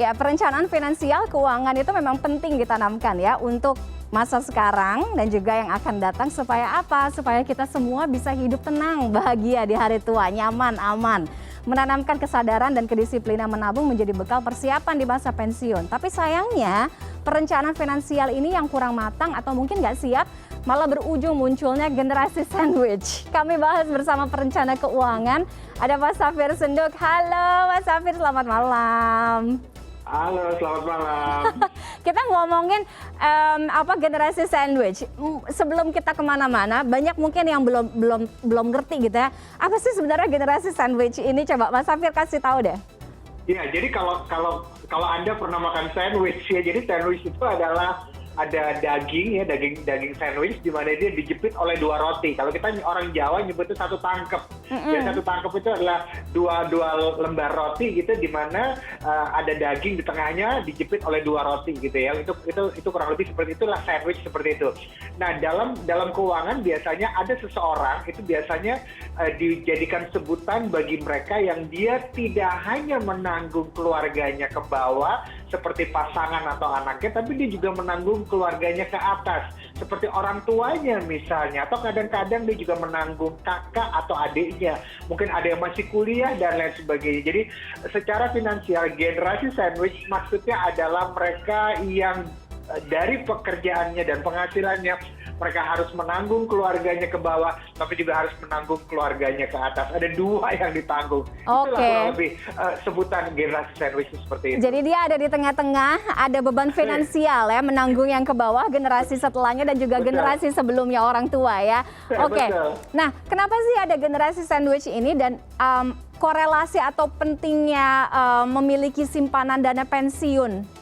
Ya, perencanaan finansial keuangan itu memang penting ditanamkan ya untuk masa sekarang dan juga yang akan datang supaya apa? Supaya kita semua bisa hidup tenang, bahagia di hari tua, nyaman, aman. Menanamkan kesadaran dan kedisiplinan menabung menjadi bekal persiapan di masa pensiun. Tapi sayangnya perencanaan finansial ini yang kurang matang atau mungkin nggak siap malah berujung munculnya generasi sandwich. Kami bahas bersama perencana keuangan. Ada Mas Safir Senduk. Halo Mas Safir, selamat malam. Halo, selamat malam. Kita ngomongin generasi sandwich. Sebelum kita kemana-mana, banyak mungkin yang belum ngerti gitu ya. Apa sih sebenarnya generasi sandwich ini? Coba Mas Safir kasih tahu deh. Ya, jadi kalau Anda pernah makan sandwich ya, jadi sandwich itu adalah ada daging ya, daging sandwich di mana dia dijepit oleh dua roti. Kalau kita orang Jawa nyebutnya satu tangkep. Ya, satu tangkep itu adalah dua lembar roti gitu, di mana ada daging di tengahnya dijepit oleh dua roti gitu ya. Itu kurang lebih seperti itulah sandwich seperti itu. Nah, dalam keuangan biasanya ada seseorang itu biasanya dijadikan sebutan bagi mereka yang dia tidak hanya menanggung keluarganya ke bawah seperti pasangan atau anaknya, tapi dia juga menanggung keluarganya ke atas, seperti orang tuanya misalnya, atau kadang-kadang dia juga menanggung kakak atau adiknya, mungkin ada yang masih kuliah dan lain sebagainya. Jadi secara finansial generasi sandwich maksudnya adalah mereka yang dari pekerjaannya dan penghasilannya mereka harus menanggung keluarganya ke bawah, tapi juga harus menanggung keluarganya ke atas. Ada dua yang ditanggung. Itulah kurang lebih sebutan generasi sandwich seperti itu. Jadi dia ada di tengah-tengah, ada beban finansial ya, menanggung yang ke bawah, generasi setelahnya dan juga generasi sebelumnya orang tua ya. Oke. Nah, kenapa sih ada generasi sandwich ini dan korelasi atau pentingnya memiliki simpanan dana pensiun?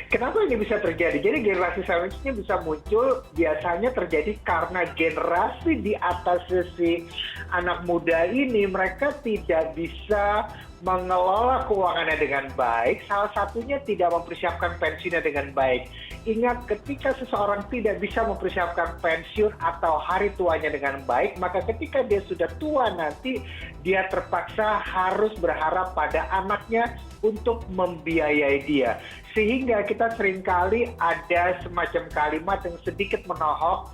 Kenapa ini bisa terjadi? Jadi generasi sandwich-nya bisa muncul biasanya terjadi karena generasi di atas si anak muda ini mereka tidak bisa mengelola keuangannya dengan baik, salah satunya tidak mempersiapkan pensiunnya dengan baik. Ingat, ketika seseorang tidak bisa mempersiapkan pensiun atau hari tuanya dengan baik, maka ketika dia sudah tua nanti, dia terpaksa harus berharap pada anaknya untuk membiayai dia. Sehingga kita seringkali ada semacam kalimat yang sedikit menohok,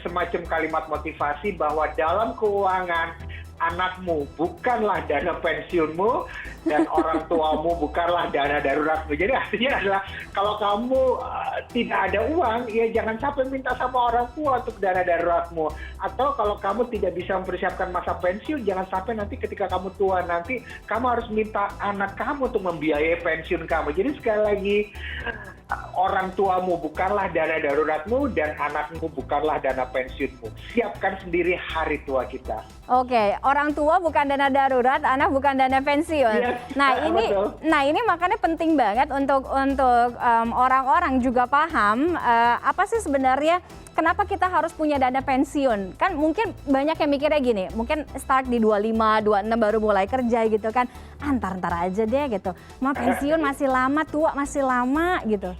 semacam kalimat motivasi bahwa dalam keuangan anakmu bukanlah dana pensiunmu dan orang tuamu bukanlah dana daruratmu. Jadi artinya adalah kalau kamu tidak ada uang, ya jangan sampai minta sama orang tua untuk dana daruratmu. Atau kalau kamu tidak bisa mempersiapkan masa pensiun, jangan sampai nanti ketika kamu tua nanti kamu harus minta anak kamu untuk membiayai pensiun kamu. Jadi sekali lagi, orang tuamu bukanlah dana daruratmu dan anakmu bukanlah dana pensiunmu. Siapkan sendiri hari tua kita. Oke, orang tua bukan dana darurat, anak bukan dana pensiun. Yes, Nah ini makanya penting banget untuk orang-orang juga paham apa sih sebenarnya kenapa kita harus punya dana pensiun. Kan mungkin banyak yang mikirnya gini, mungkin start di 25, 26 baru mulai kerja gitu kan. Ntar aja deh gitu. Mau pensiun masih lama, tua masih lama gitu.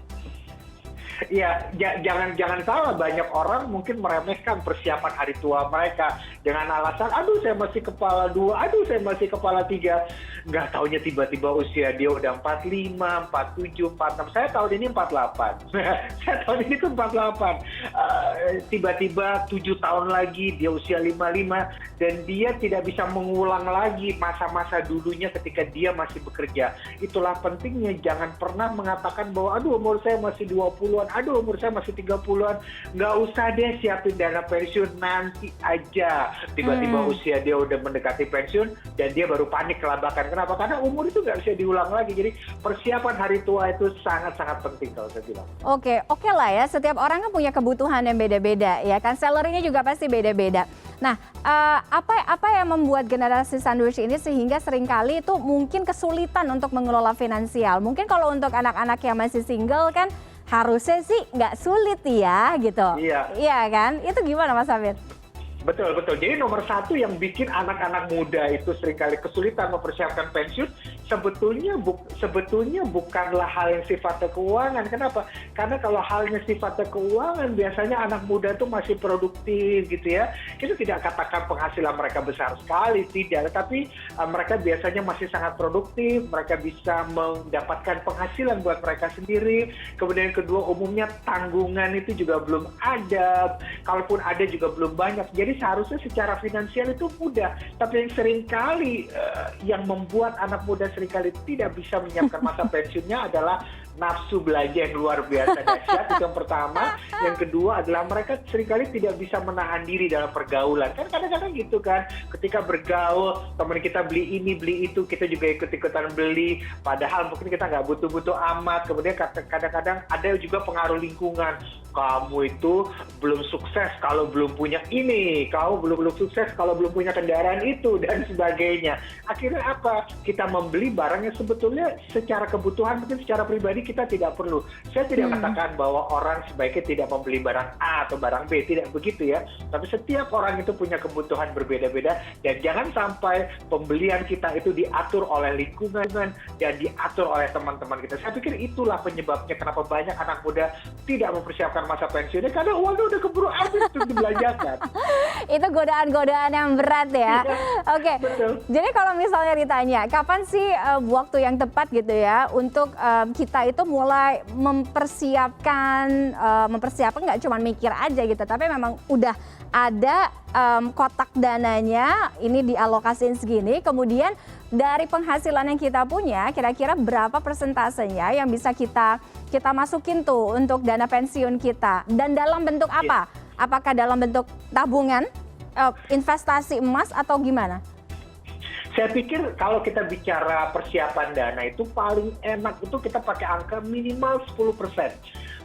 Ya, jangan salah, banyak orang mungkin meremehkan persiapan hari tua mereka dengan alasan, aduh saya masih kepala 2, aduh saya masih kepala 3. Nggak taunya tiba-tiba usia dia udah 45, 47, 46. Saya tahun ini 48. Saya tahun ini tuh 48. Tiba-tiba 7 tahun lagi dia usia 55 dan dia tidak bisa mengulang lagi masa-masa dulunya ketika dia masih bekerja. Itulah pentingnya, jangan pernah mengatakan bahwa aduh umur saya masih 20-an, aduh umur saya masih 30-an. Nggak usah deh siapin dana pensiun, nanti aja. Tiba-tiba usia dia udah mendekati pensiun dan dia baru panik kelabakan. Kenapa? Karena umur itu nggak bisa diulang lagi. Jadi persiapan hari tua itu sangat-sangat penting kalau saya bilang. Oke lah ya. Setiap orang kan punya kebutuhan yang beda-beda ya kan. Salary-nya juga pasti beda-beda. Nah, apa yang membuat generasi sandwich ini sehingga seringkali itu mungkin kesulitan untuk mengelola finansial? Mungkin kalau untuk anak-anak yang masih single kan harusnya sih nggak sulit ya gitu. Iya kan? Itu gimana Mas Safir? Betul. Jadi nomor satu yang bikin anak-anak muda itu seringkali kesulitan mempersiapkan pensiun, sebetulnya bukanlah hal yang sifatnya keuangan. Kenapa? Karena kalau halnya sifatnya keuangan, biasanya anak muda tuh masih produktif gitu ya. Kita tidak katakan penghasilan mereka besar sekali, tidak. Tapi mereka biasanya masih sangat produktif, mereka bisa mendapatkan penghasilan buat mereka sendiri. Kemudian yang kedua, umumnya tanggungan itu juga belum ada. Kalaupun ada juga belum banyak. Jadi seharusnya secara finansial itu mudah. Tapi yang seringkali yang membuat anak muda seringkali tidak bisa menyiapkan masa pensiunnya adalah nafsu belanja yang luar biasa dahsyat. Itu yang pertama. Yang kedua adalah mereka seringkali tidak bisa menahan diri dalam pergaulan. Kan kadang-kadang gitu kan, ketika bergaul, teman kita beli ini, beli itu, kita juga ikut-ikutan beli. Padahal mungkin kita nggak butuh-butuh amat. Kemudian kadang-kadang ada juga pengaruh lingkungan. Kamu itu belum sukses kalau belum punya ini, kamu belum sukses kalau belum punya kendaraan itu, dan sebagainya. Akhirnya apa? Kita membeli barang yang sebetulnya secara kebutuhan, mungkin secara pribadi kita tidak perlu. Saya tidak katakan bahwa orang sebaiknya tidak membeli barang A atau barang B, tidak begitu ya. Tapi setiap orang itu punya kebutuhan berbeda-beda, dan jangan sampai pembelian kita itu diatur oleh lingkungan dan diatur oleh teman-teman kita. Saya pikir itulah penyebabnya kenapa banyak anak muda tidak mempersiapkan masa pensiunnya, karena uangnya udah keburu habis untuk dibelanjakan. Itu godaan-godaan yang berat ya. Oke. Betul. Jadi kalau misalnya ditanya, kapan sih waktu yang tepat gitu ya untuk kita itu mulai mempersiapkan nggak cuma mikir aja gitu, tapi memang udah ada kotak dananya, ini dialokasiin segini, kemudian dari penghasilan yang kita punya, kira-kira berapa persentasenya yang bisa kita masukin tuh untuk dana pensiun kita, dan dalam bentuk apa? Apakah dalam bentuk tabungan, investasi emas, atau gimana? Saya pikir kalau kita bicara persiapan dana itu paling enak itu kita pakai angka minimal 10%.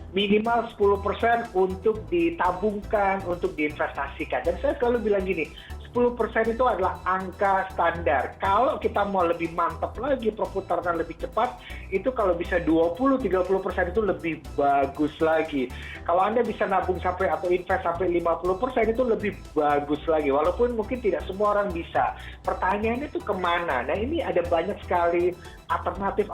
Minimal 10% untuk ditabungkan, untuk diinvestasikan. Dan saya selalu bilang gini, 10% itu adalah angka standar. Kalau kita mau lebih mantap lagi, perputaran lebih cepat, itu kalau bisa 20-30% itu lebih bagus lagi. Kalau Anda bisa nabung sampai atau invest sampai 50% itu lebih bagus lagi. Walaupun mungkin tidak semua orang bisa. Pertanyaannya itu kemana? Nah, ini ada banyak sekali alternatif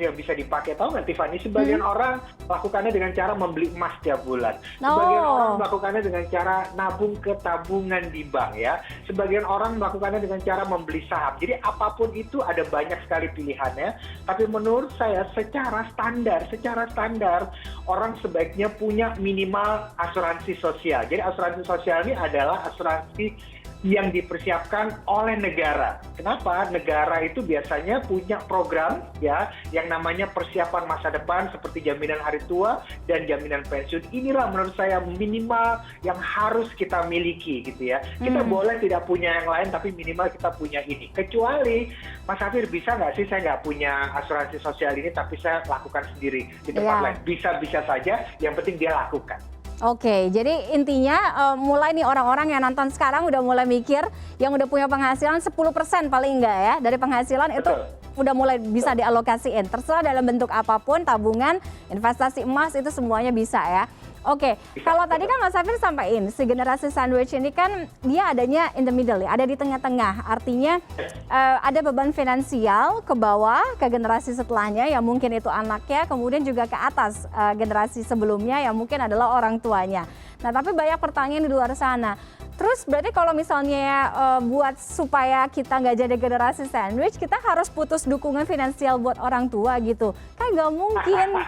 yang bisa dipakai. Tahu nggak, Tiffany? Sebagian orang melakukannya dengan cara membeli emas tiap bulan. Sebagian orang melakukannya dengan cara nabung ke tabungan di bank ya. Sebagian orang melakukannya dengan cara membeli saham. Jadi apapun itu ada banyak sekali pilihannya. Tapi menurut saya secara standar orang sebaiknya punya minimal asuransi sosial. Jadi asuransi sosial ini adalah asuransi yang dipersiapkan oleh negara. Kenapa? Negara itu biasanya punya program ya yang namanya persiapan masa depan seperti jaminan hari tua dan jaminan pensiun. Inilah menurut saya minimal yang harus kita miliki gitu ya. Kita boleh tidak punya yang lain tapi minimal kita punya ini. Kecuali Mas Hafir, bisa nggak sih saya nggak punya asuransi sosial ini tapi saya lakukan sendiri di tempat lain? Bisa saja, yang penting dia lakukan. Oke, jadi intinya mulai nih orang-orang yang nonton sekarang udah mulai mikir, yang udah punya penghasilan 10% paling enggak ya, dari penghasilan. Betul. Itu udah mulai bisa dialokasiin. Terserah dalam bentuk apapun, tabungan, investasi emas, itu semuanya bisa ya. Oke, kalau tadi kan Mas Hafir sampaikan, si generasi sandwich ini kan dia adanya in the middle ya, ada di tengah-tengah. Artinya ada beban finansial ke bawah, ke generasi setelahnya yang mungkin itu anaknya, kemudian juga ke atas generasi sebelumnya yang mungkin adalah orang tuanya. Nah, tapi banyak pertanyaan di luar sana. Terus berarti kalau misalnya buat supaya kita nggak jadi generasi sandwich, kita harus putus dukungan finansial buat orang tua gitu. Kan nggak mungkin.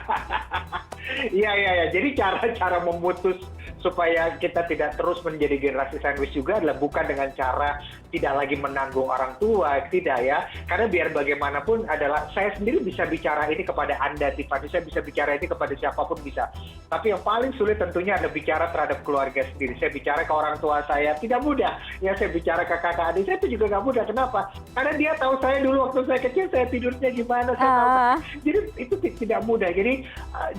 Iya. Jadi cara memutus supaya kita tidak terus menjadi generasi sandwich juga adalah bukan dengan cara tidak lagi menanggung orang tua, tidak ya. Karena biar bagaimanapun adalah saya sendiri bisa bicara ini kepada Anda, Tiffany, saya bisa bicara ini kepada siapapun bisa. Tapi yang paling sulit tentunya adalah bicara terhadap keluarga sendiri. Saya bicara ke orang tua saya, tidak mudah. Ya, saya bicara ke kakak adik saya itu juga nggak mudah. Kenapa? Karena dia tahu saya dulu waktu saya kecil, saya tidurnya gimana, saya tahu. Jadi itu tidak mudah.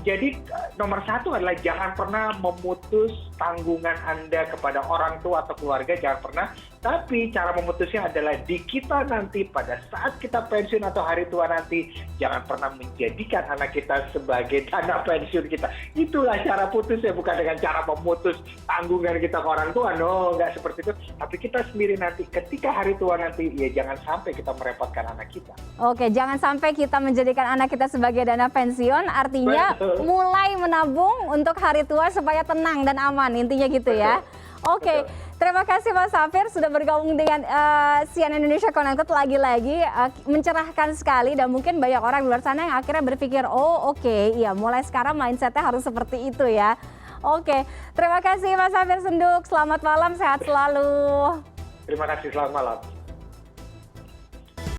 Jadi nomor satu adalah jangan pernah memutus tanggungan Anda kepada orang tua atau keluarga, jangan pernah. Tapi cara memutusnya adalah di kita nanti pada saat kita pensiun atau hari tua nanti, jangan pernah menjadikan anak kita sebagai dana pensiun kita. Itulah cara putusnya, bukan dengan cara memutus tanggungan kita ke orang tua, no, nggak seperti itu. Tapi kita sendiri nanti ketika hari tua nanti, ya jangan sampai kita merepotkan anak kita. Oke, jangan sampai kita menjadikan anak kita sebagai dana pensiun, artinya Betul. mulai menabung untuk hari tua supaya tenang dan aman, intinya gitu ya. Oke, terima kasih Mas Safir sudah bergabung dengan CNN Indonesia Connected lagi-lagi, mencerahkan sekali dan mungkin banyak orang di luar sana yang akhirnya berpikir, oh oke, iya mulai sekarang mindsetnya harus seperti itu ya. Oke, terima kasih Mas Safir Senduk, selamat malam, sehat selalu. Terima kasih, selamat malam.